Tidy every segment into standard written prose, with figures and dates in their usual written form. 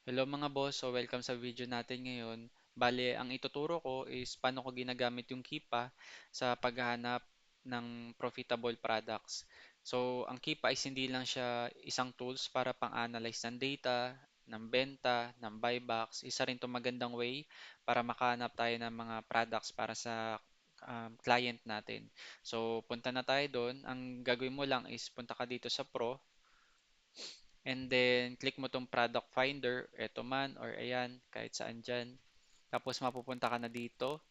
Hello mga boss, so welcome sa video natin ngayon. Bale, ang ituturo ko is paano ko ginagamit yung Kipa sa paghahanap ng profitable products. So, ang Kipa is hindi lang siya isang tools para pang-analyze ng data, ng benta, ng buybacks. Isa rin to magandang way para makahanap tayo ng mga products para sa client natin. So, punta na tayo doon. Ang gagawin mo lang is punta ka dito sa Pro. And then, click mo tong product finder, eto man, or ayan, kahit saan dyan. Tapos, mapupunta ka na dito.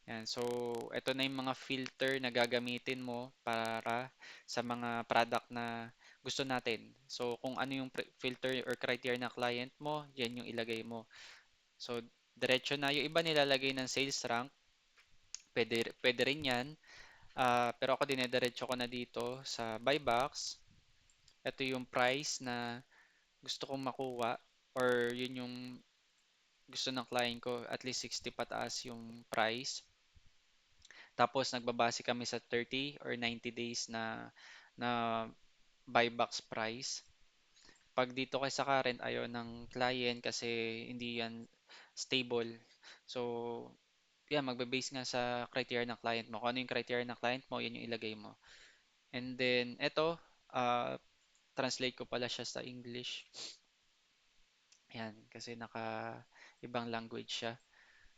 Yan. So, eto na yung mga filter na gagamitin mo para sa mga product na gusto natin. So, kung ano yung filter or criteria ng client mo, yan yung ilagay mo. So, diretso na. Yung iba nilalagay ng sales rank, pwede rin yan. Pero ako dinediretso ko na dito sa buy box. Ito yung price na gusto kong makuha or yun yung gusto ng client ko, at least 60 pataas yung price. Tapos nagbabase kami sa 30 or 90 days na buybox price. Pag dito kay sa current, ayaw ng client kasi hindi yan stable. So, yan, magbe-base nga sa criteria ng client mo. Kung ano yung criteria ng client mo, yan yung ilagay mo. And then, eto, translate ko pala siya sa English. Yan, kasi naka ibang language siya.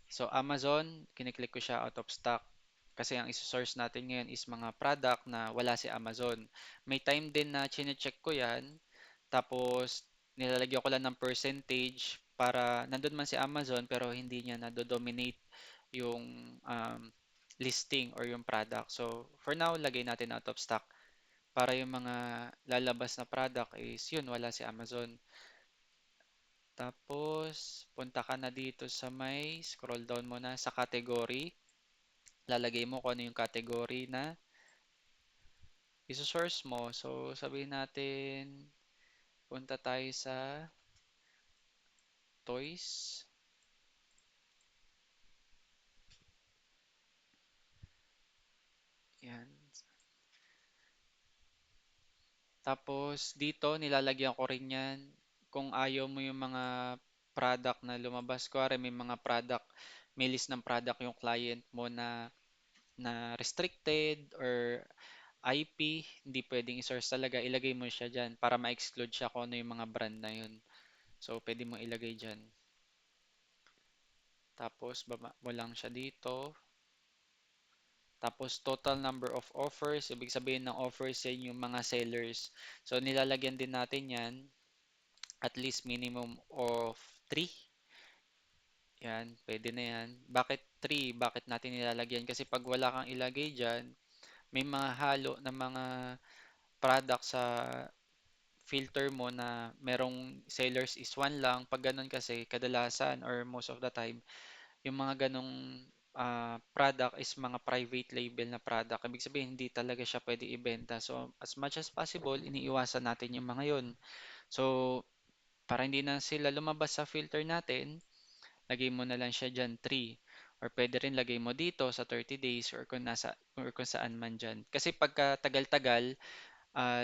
So, Amazon, kiniklik ko siya out of stock. Kasi ang isosource natin ngayon is mga product na wala si Amazon. May time din na chine-check ko yan. Tapos, nilalagyan ko lang ng percentage para nandun man si Amazon pero hindi niya na-dominate yung listing or yung product. So, for now, lagay natin out of stock para yung mga lalabas na product is yun, wala si Amazon. Tapos, punta ka na dito sa may, scroll down mo na sa category. Lalagay mo kung ano yung category na iso-source mo. So, sabihin natin, punta tayo sa toys. Yan. Tapos, dito, nilalagyan ko rin yan. Kung ayaw mo yung mga product na lumabas, kuwari may mga product, may list ng product yung client mo na restricted or IP, hindi pwedeng i-source talaga, ilagay mo siya dyan para ma-exclude siya kung ano yung mga brand na yun. So, pwede mo ilagay dyan. Tapos, baba mo lang siya dito. Tapos, total number of offers. Ibig sabihin ng offers yan yung mga sellers. So, nilalagyan din natin yan. At least minimum of 3. Yan, pwede na yan. Bakit 3? Bakit natin nilalagyan? Kasi pag wala kang ilagay dyan, may mga halo na mga product sa filter mo na merong sellers is 1 lang. Pag ganun kasi, kadalasan or most of the time, yung mga ganong product is mga private label na product. Ibig sabihin, hindi talaga siya pwede ibenta. So, as much as possible, iniiwasan natin yung mga yon. So, para hindi na sila lumabas sa filter natin, lagay mo na lang siya dyan 3. Or pwede rin lagay mo dito sa 30 days or kung saan man dyan. Kasi pagka tagal-tagal,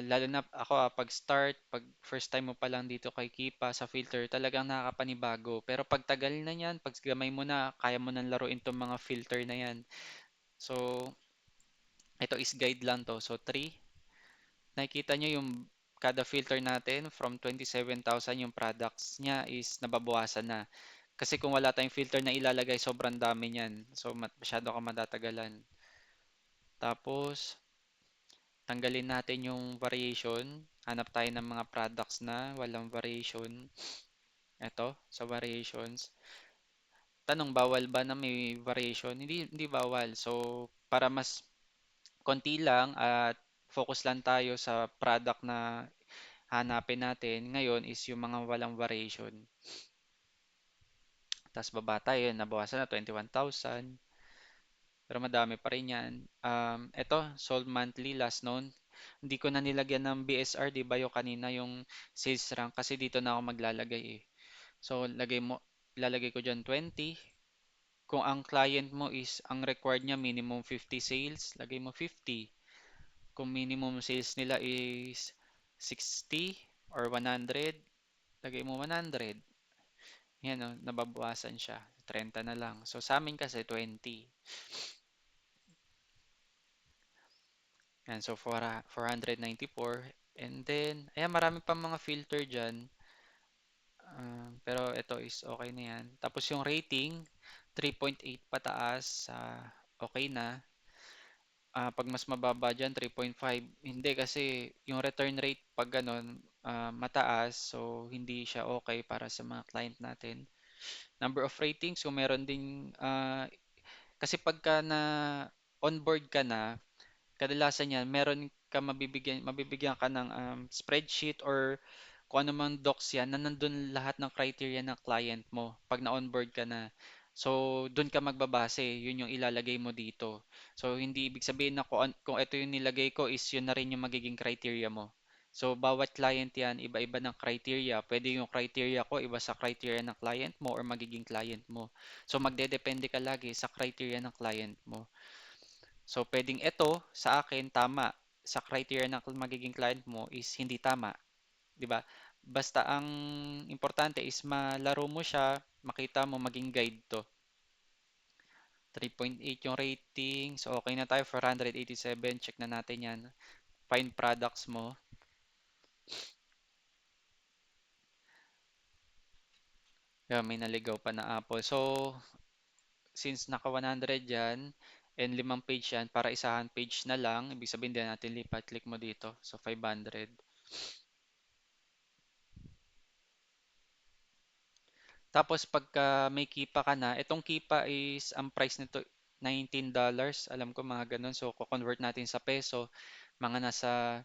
lalo na ako pag start, pag first time mo pa lang dito kay Kipa sa filter, talagang nakakapanibago. Pero pag tagal na yan, pag gamay mo na, kaya mo nang laruin tong mga filter na yan. So, ito is guide lang to. So, 3. Nakikita nyo yung kada filter natin from 27,000 yung products niya is nababawasan na. Kasi kung wala tayong filter na ilalagay, sobrang dami niyan. So, masyado ka matatagalan. Tapos, tanggalin natin yung variation. Hanap tayo ng mga products na walang variation. Ito, sa variations. Tanong, bawal ba na may variation? Hindi bawal. So, para mas konti lang at focus lang tayo sa product na hanapin natin ngayon is yung mga walang variation. Tapos baba tayo, nabawasan na 21,000. Pero madami pa rin yan. Ito, sold monthly last known. Hindi ko na nilagyan ng BSR, di ba yung kanina yung sales rank kasi dito na ako maglalagay eh. So, lalagay ko dyan 20. Kung ang client mo is, ang required niya minimum 50 sales, lagay mo 50. Kung minimum sales nila is 60 or 100, lagay mo 100. Yan, oh, nababawasan siya. 30 na lang. So, sa amin kasi 20. Yan, so 494. And then, ayan, marami pa mga filter dyan. Pero ito is okay na yan. Tapos yung rating, 3.8 pataas. Okay na. Pag mas mababa dyan, 3.5. Hindi kasi yung return rate pag ganun, mataas. So, hindi siya okay para sa mga client natin. Number of ratings, kung meron ding, kasi pagka na onboard ka na, kadalasan yan, meron ka mabibigyan ka ng spreadsheet or kung ano mang docs yan, na nandun lahat ng criteria ng client mo pag na-onboard ka na. So, dun ka magbabase, yun yung ilalagay mo dito. So, hindi ibig sabihin na kung ito yung nilagay ko is yun na rin yung magiging criteria mo. So, bawat client yan, iba-iba ng criteria. Pwede yung criteria ko, iba sa criteria ng client mo or magiging client mo. So, magdedepende ka lagi sa criteria ng client mo. So, pwedeng ito sa akin tama, sa criteria ng magiging client mo is hindi tama, 'di ba? Basta ang importante is malaro mo siya, makita mo maging guide 'to. 3.8 yung rating. So, okay na tayo. 487. Check na natin yan. Find products mo. Yan, may naligaw pa na Apple. So, since naka 100 yan, and 5 page yan, para isahan page na lang, ibig sabihin din natin lipat. Click mo dito. So, 500. Tapos pagka may Kipa ka na, itong Kipa is ang price nito $19. Alam ko mga ganun. So, ko-convert natin sa peso, mga nasa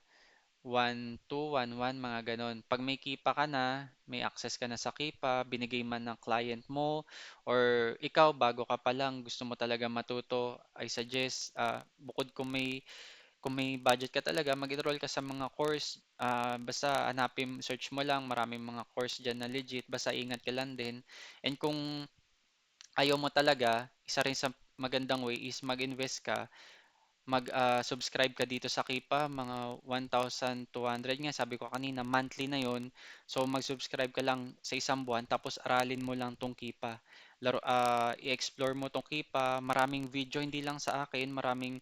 1.2, 1.1, mga ganun. Pag may Kipa ka na, may access ka na sa Kipa, binigay man ng client mo, or ikaw, bago ka pa lang, gusto mo talaga matuto, I suggest, bukod kung may budget ka talaga, mag-enroll ka sa mga course. Basta hanapin, search mo lang, maraming mga course dyan na legit. Basta ingat ka lang din. And kung ayaw mo talaga, isa rin sa magandang way is mag-invest ka, mag-subscribe ka dito sa Kipa, mga 1,200 nga, sabi ko kanina, monthly na yon. So, mag-subscribe ka lang sa isang buwan, tapos aralin mo lang tong Kipa. I-explore mo tong Kipa, maraming video, hindi lang sa akin, maraming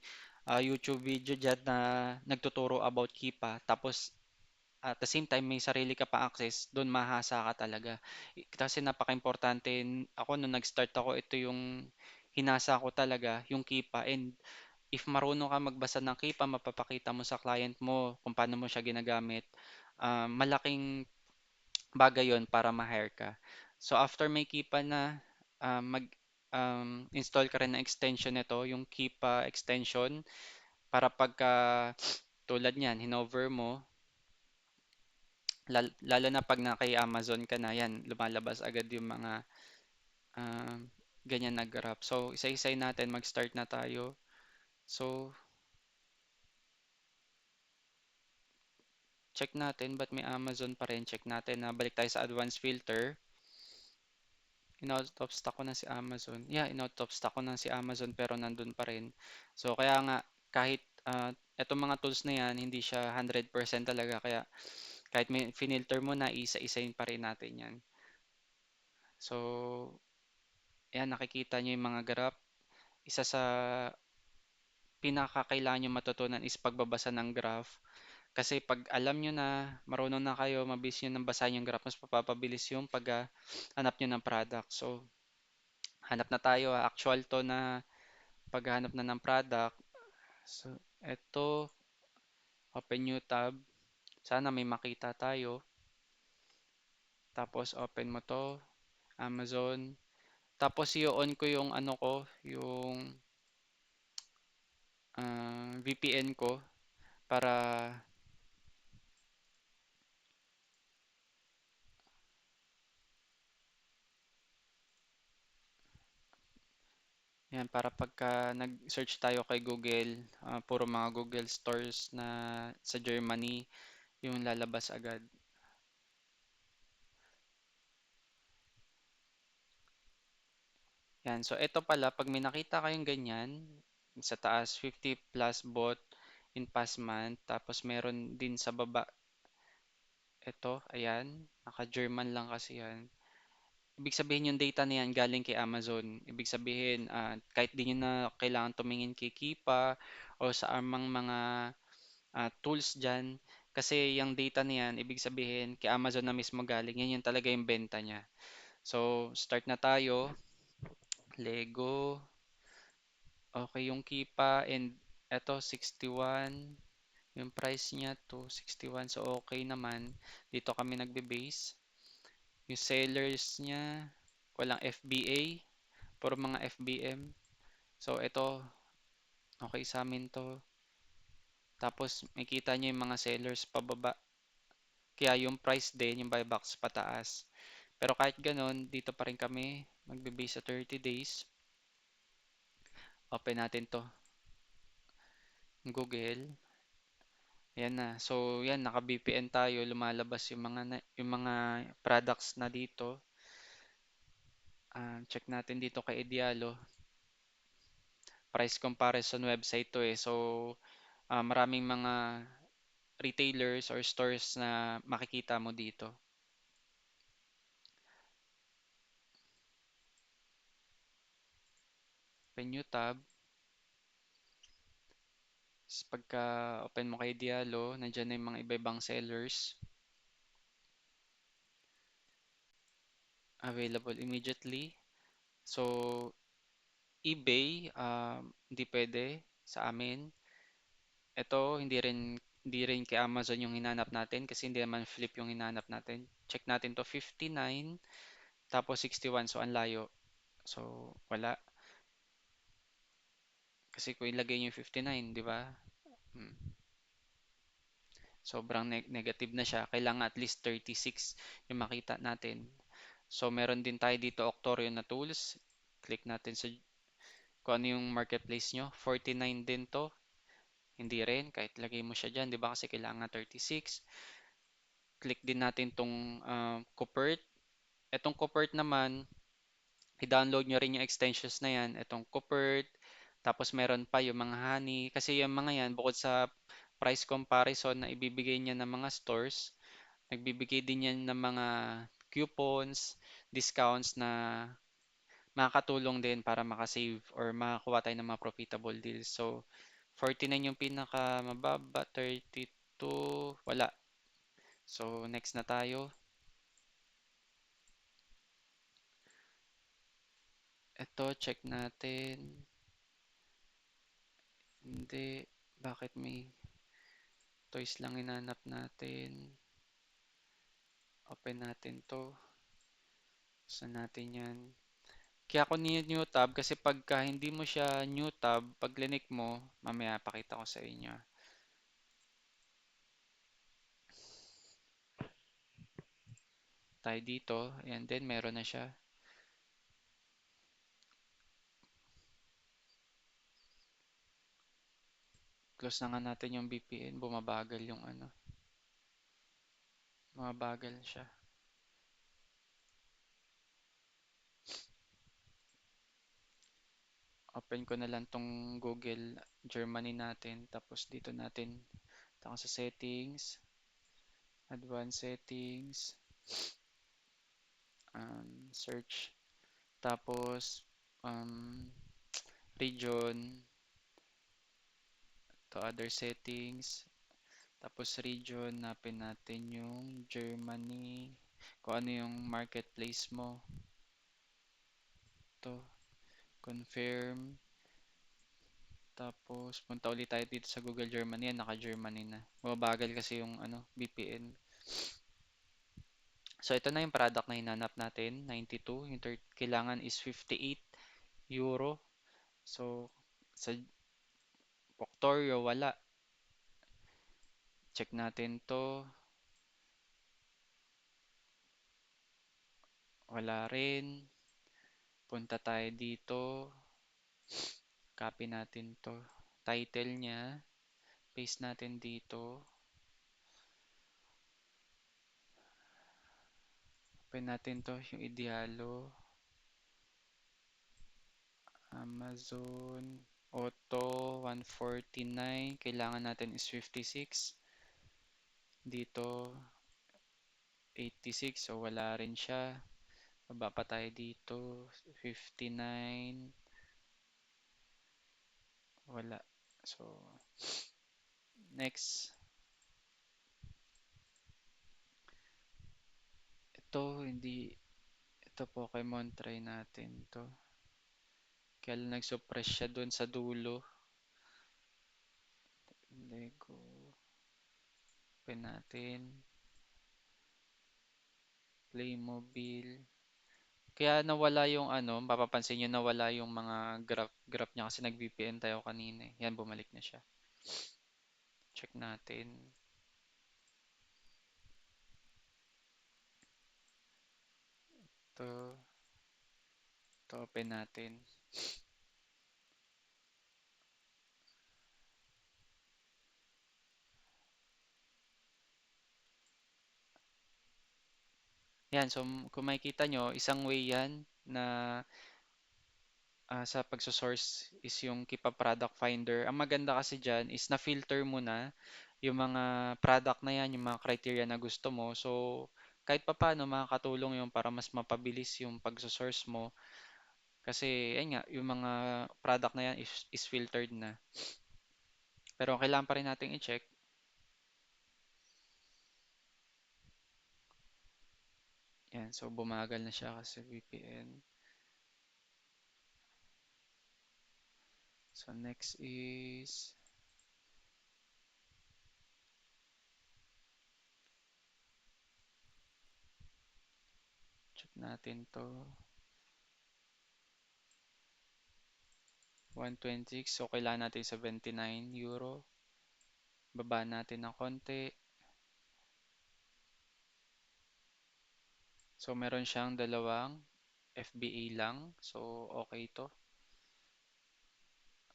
YouTube video dyan na nagtuturo about Kipa. Tapos, at the same time, may sarili ka pa access, doon mahasa ka talaga. Kasi napaka-importante, ako nung nag-start ako, ito yung hinasa ko talaga, yung Kipa. And if marunong ka magbasa ng Kipa, mapapakita mo sa client mo kung paano mo siya ginagamit, malaking bagay yon para ma-hire ka. So after may Kipa na, install ka rin ng extension nito, yung Kipa extension, para pagka tulad niyan, hinover mo, lalo na pag na kay Amazon ka na, yan, lumalabas agad yung mga um, ganyan na graph. So isa-isay natin, mag-start na tayo. So check natin, ba't may Amazon pa rin? Check natin na balik tayo sa advanced filter. In-out of stock ko na si Amazon. Yeah, in-out of stock ko na si Amazon pero nandun pa rin. So kaya nga kahit etong mga tools na yan, hindi siya 100% talaga. Kaya kahit may finilter mo na, isa-isayin pa rin natin yan. So, yan, nakikita nyo yung mga graph. Isa sa pinakakailangan nyo matutunan is pagbabasa ng graph. Kasi pag alam nyo na, marunong na kayo, mabilis nyo nang basahin yung graph, mas mapapabilis yung paghanap nyo ng product. So, hanap na tayo. Actual to na paghanap na ng product. So, eto, open new tab. Sana may makita tayo. Tapos, open mo to, Amazon. Tapos, i-on ko yung ano ko, yung VPN ko para yan, para pagka nag-search tayo kay Google, puro mga Google stores na sa Germany yung lalabas agad. Yan, so ito pala, pag may nakita kayong ganyan, sa taas 50 plus bot in past month, tapos meron din sa baba, ito, ayan, naka-German lang kasi yan. ibig sabihin yung data na yan galing kay Amazon. Ibig sabihin, kahit di nyo na kailangan tumingin kay Kipa o sa amang mga tools dyan. Kasi yung data na yan, ibig sabihin, kay Amazon na mismo galing. Yan yung talaga yung benta niya. So, start na tayo. Lego. Okay yung Kipa and eto 61. Yung price niya to 61. So, okay naman. Dito kami nagbe-base. Yung sellers niya, walang FBA. Puro mga FBM. So, ito, okay sa amin to. Tapos, makita nyo yung mga sellers pababa. Kaya yung price din, yung buy box pataas. Pero kahit ganon, dito pa rin kami magbe-base sa 30 days. Open natin to, Google. Yan na. So, yan, naka-VPN tayo. Lumalabas yung mga products na dito. Check natin dito kay Idealo. Price comparison website to eh. So, maraming mga retailers or stores na makikita mo dito. Open new tab. Pagka open mo kay Diallo, nandiyan na yung mga iba-ibang sellers. Available immediately. So, eBay, hindi pwede sa amin. Ito, hindi rin kay Amazon yung hinanap natin kasi hindi naman flip yung hinanap natin. Check natin to 59, tapos 61. So, ang layo. So, wala. Kasi kung ilagay nyo yung 59, di ba? Hmm. Sobrang negative na siya. Kailangan at least 36 yung makita natin. So, meron din tayo dito Octorio na tools. Click natin sa kung ano yung marketplace nyo. 49 din to. Hindi rin. Kahit lagay mo siya dyan. Di ba kasi kailangan 36. Click din natin tong Coopert. Etong Coopert naman, i-download nyo rin yung extensions na yan. Etong Coopert. Tapos meron pa yung mga honey. Kasi yung mga yan, bukod sa price comparison na ibibigay niya ng mga stores, nagbibigay din yan ng mga coupons, discounts na makakatulong din para makasave or makakuha tayo ng mga profitable deals. So, 49 yung pinaka mababa, 32, wala. So, next na tayo. Ito, check natin. Hindi. Bakit may toys lang inanap natin? Open natin to. Saan natin yan? Kaya ako ni-new tab kasi pagka hindi mo siya new tab, pag linik mo, mamaya pakita ko sa inyo. Tayo dito, and then meron na siya. Close na nga natin yung VPN, bumabagal yung ano. Bumabagal siya. Open ko na lang tong Google Germany natin. Tapos dito natin, taka sa settings, advanced settings, search. Tapos, region, to other settings. Tapos region, napin natin yung Germany. Kung ano yung marketplace mo. To confirm. Tapos, punta ulit tayo dito sa Google Germany. Yan, naka-Germany na. Mabagal kasi yung VPN. So, ito na yung product na hinanap natin. 92. Yung kailangan is 58 euro. So, sa Proctorio, wala. Check natin to. Wala rin. Punta tayo dito. Copy natin to. Title niya. Paste natin dito. Open natin to. Yung Idealo. Amazon. Auto 149. Kailangan natin is 56. Dito 86. So wala rin siya. Baba pa tayo dito. 59. Wala. So, next. Ito, hindi. Ito Pokemon, try natin to. Kaya lang nag-suppress siya dun sa dulo. Lego. Open natin. Playmobil. Kaya nawala yung ano, mapapansin nyo nawala yung mga graph niya kasi nag-VPN tayo kanina eh. Yan, bumalik na siya. Check natin. To, to open natin. Yan, so kung makikita nyo, isang way yan na sa pagsosource is yung Keep a Product Finder. Ang maganda kasi dyan is na-filter mo na yung mga product na yan, yung mga criteria na gusto mo. So, kahit papaano makakatulong yung para mas mapabilis yung pagsosource mo. Kasi, ayun nga, yung mga product na yan is filtered na. Pero kailangan pa rin natin i-check. Yan, so bumagal na siya kasi VPN. So, next is, check natin to. 126, so kailangan natin 79 euro. Baba natin ng konti. So, meron siyang dalawang FBA lang. So, okay to.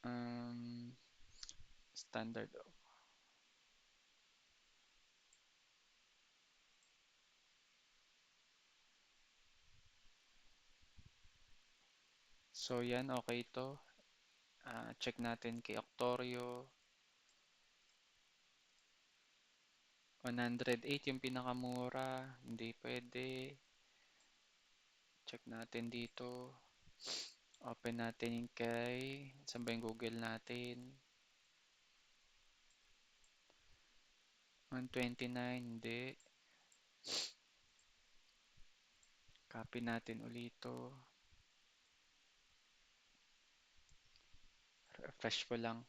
Um, standard. So, yan, okay to. Check natin kay Octorio. 108 yung pinakamura. Hindi pwede. Check natin dito. Open natin yung kay. Saan ba yung Google natin? 129, hindi. Copy natin ulit to. Refresh ko lang.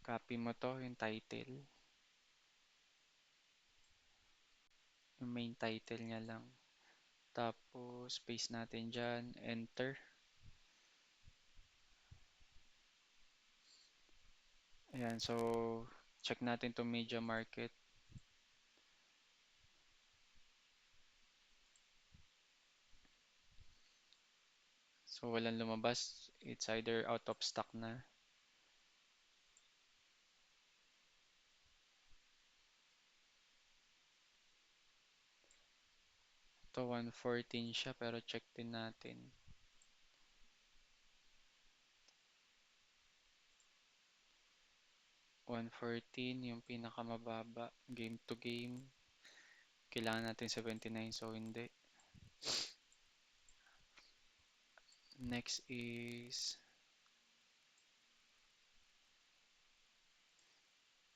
Copy mo to, yung title. Yung main title niya lang. Tapos, paste natin dyan. Enter. Ayan, so, check natin to media market. So, walang lumabas. It's either out of stock na. Ito, 114 siya, pero check din natin. 114, yung pinakamababa. Game to game. Kailangan natin 79, so hindi. Next is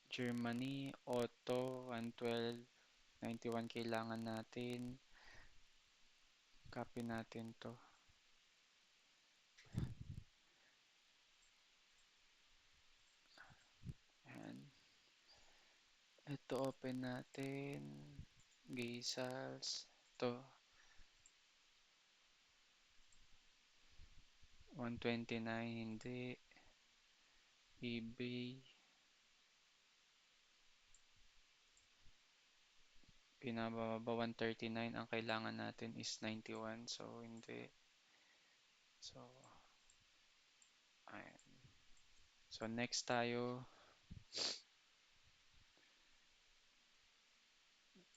Germany, Auto, 112, 91 kailangan natin. Copy natin to. Ayan. Ito open natin. Geisals. Ito. 129 hindi. eBay. Pinababa 139. Ang kailangan natin is 91. So, hindi. So, ayan. So, next tayo.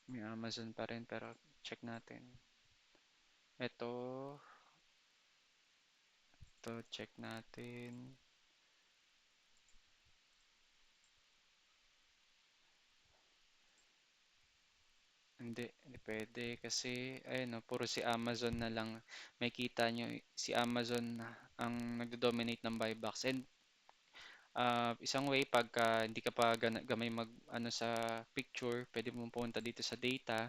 May Amazon pa rin pero check natin. Ito. Ito, check natin. hindi pwede kasi ayun no, puro si Amazon na lang. May kita nyo, si Amazon ang nagdo-dominate ng buy box. And isang way pagka hindi ka pa gamay mag ano sa picture, pwede mong pumunta dito sa data.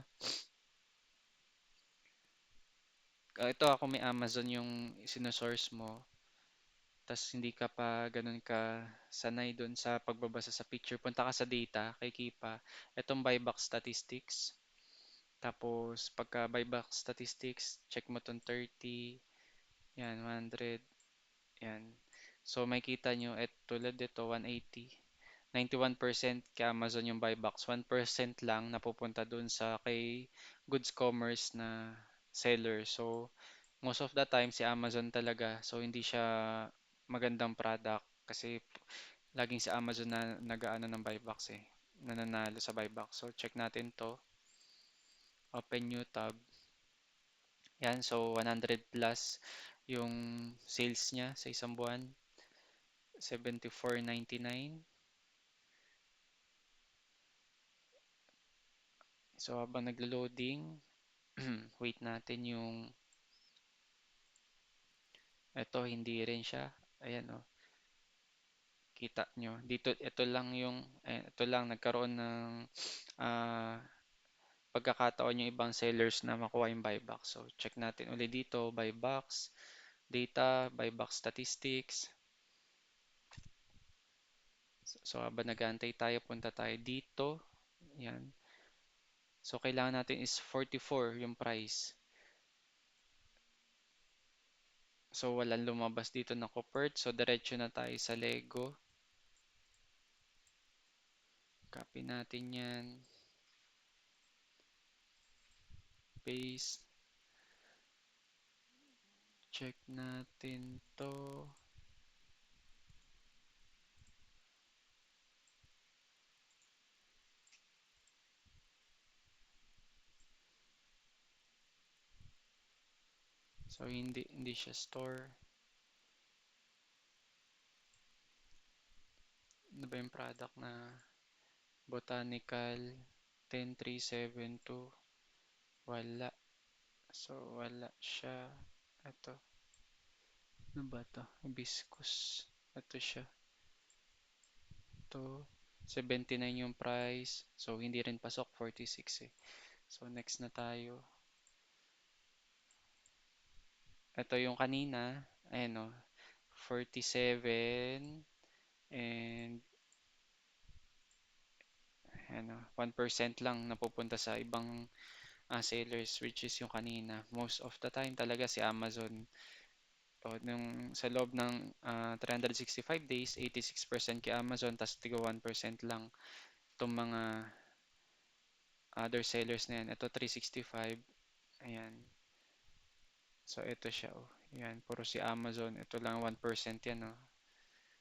Ito ako may Amazon yung sinosource mo, tas hindi ka pa ganun ka sanay doon sa pagbabasa sa picture, punta ka sa data kay Kipa. Itong buyback statistics. Tapos pagka buyback statistics, check mo tong 30, yan 100, yan. So makita nyo, tulad dito 180. 91% kay Amazon yung buy box, 1% lang napupunta dun sa kay goods commerce na seller. So, most of the time si Amazon talaga. So, hindi siya magandang product kasi laging si Amazon na nagaano ng buy box eh. Nananalo sa buy box. So, check natin to. Open new tab. Yan, so 100 plus yung sales niya sa isang buwan. 74.99. So, habang naglo-loading, wait natin yung ito hindi rin siya. Ayan oh, kita nyo. Dito ito lang yung ito lang nagkaroon ng ah, pagkakataon yung ibang sellers na makuha yung buy box. So check natin ulit dito, buy box, data, buy box statistics. So habang nag-aantay tayo, punta tayo dito. Yan. So kailangan natin is 44 yung price. So walang lumabas dito na convert. So diretso na tayo sa Lego. Copy natin yan. Paste. Check natin to. So hindi siya store. Ano ba yung product na Botanical 10372? Wala. So wala siya. Ito. Ano ba to? Hibiscus. Ito siya. Ito. 79 yung price. So hindi rin pasok 46 eh. So next na tayo. Ito yung kanina. Ayan o. 47 and ano, 1% lang napupunta sa ibang sellers which is yung kanina. Most of the time talaga si Amazon o nung sa loob ng 365 days, 86% kay Amazon tas tiga 1% lang itong mga other sellers na yan. Ito 365. Ayan. So ito siya oh. Ayan, puro si Amazon. Ito lang 1% yan oh.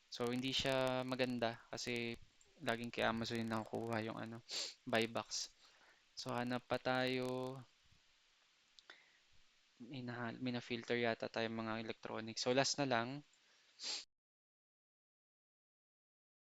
So hindi siya maganda kasi laging kay Amazon yung nakukuha yung ano, buy box. So hanap pa tayo. Mina-filter yata tayo mga electronics. So last na lang.